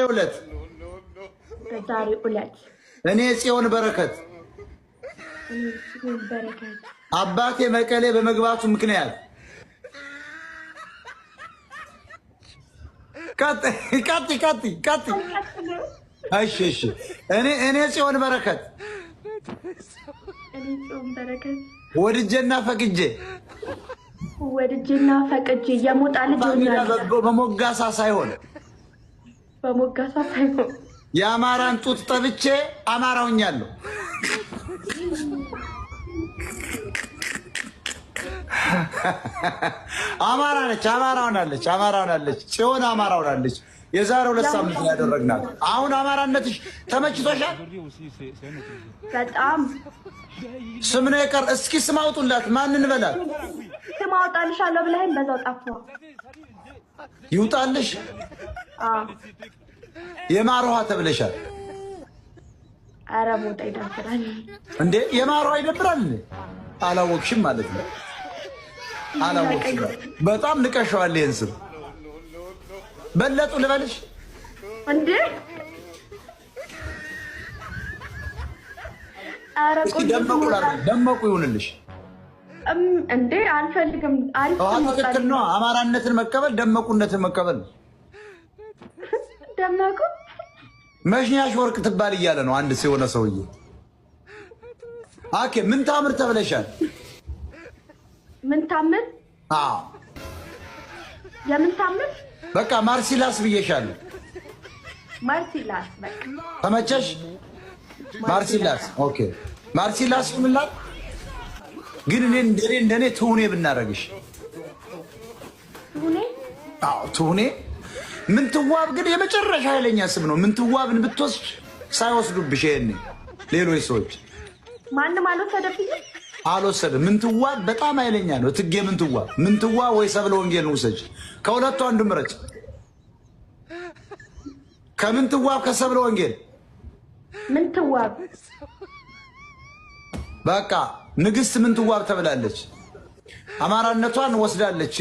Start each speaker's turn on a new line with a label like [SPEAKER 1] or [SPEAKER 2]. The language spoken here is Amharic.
[SPEAKER 1] ዕለት እኔ ጽዮን በረከት አባቴ መቀሌ በመግባቱ ምክንያት ቀጥ እሺ እኔ ጽዮን በረከት ወድጄና ፈቅጄ የሞጣ ልጅ በሞጋሳ ሳይሆን የአማራን ጡት ጠብቼ አማራውኛለሁ። አማራ ነች፣ አማራ ሆናለች፣ ጽዮን አማራ ሆናለች። የዛሬ 2 ሳምንት ያደረግናት። አሁን አማራነትሽ ተመችቶሻል?
[SPEAKER 2] በጣም
[SPEAKER 1] ስም ነው የቀር። እስኪ ስም አውጡላት። ማንን በላት?
[SPEAKER 2] ስም አውጣልሻለሁ ብለኸኝ በዛው ጠፋሁ።
[SPEAKER 1] ይውጣልሽ። የማር ውሃ ተብለሻል።
[SPEAKER 2] ኧረ ሞጣ ይደብራል
[SPEAKER 1] እንዴ! የማር ውሃ ይደብራል። አላወቅሽም ማለት ነው። አላወቅሽም። በጣም ንቀሻዋል። ይሄን ስም በለጡ ልበልሽ
[SPEAKER 2] እንዴ? ኧረ
[SPEAKER 1] ደመቁ ይሁንልሽ
[SPEAKER 2] እንዴ? አልፈልግም። አሪፍ
[SPEAKER 1] ትክክል ነው። አማራነትን መቀበል ደመቁነትን መቀበል።
[SPEAKER 2] ደመቁ
[SPEAKER 1] መሽኛሽ ወርቅ ትባል እያለ ነው አንድ ሲሆነ ሰውዬ። አኬ ምን ታምር ተብለሻል?
[SPEAKER 2] ምን ታምር?
[SPEAKER 1] አዎ
[SPEAKER 2] የምን ታምር?
[SPEAKER 1] በቃ ማርሲላስ ብዬሻለሁ።
[SPEAKER 2] ማርሲላስ በቃ
[SPEAKER 1] ተመቸሽ? ማርሲላስ ኦኬ። ማርሲላስ ምንላት ግን እንደኔ ትሁኔ ብናረግሽ።
[SPEAKER 2] ትሁኔ?
[SPEAKER 1] አዎ ትሁኔ። ምንትዋብ ግን የመጨረሻ ኃይለኛ ስም ነው። ምንትዋብን ብትወስድ ሳይወስዱብሽ ይሄኔ ሌሎች ሰዎች
[SPEAKER 2] ማንም
[SPEAKER 1] አልወሰድም። ምንትዋብ በጣም ኃይለኛ ነው። እትጌ ምንትዋብ ወይ ሰብለ ወንጌልን ውሰጅ። ከሁለቱ አንዱ ምረጭ። ከምንትዋብ ከሰብለ ወንጌል
[SPEAKER 2] ምንትዋብ።
[SPEAKER 1] በቃ ንግስት ምንትዋብ ተብላለች። አማራነቷን ወስዳለች።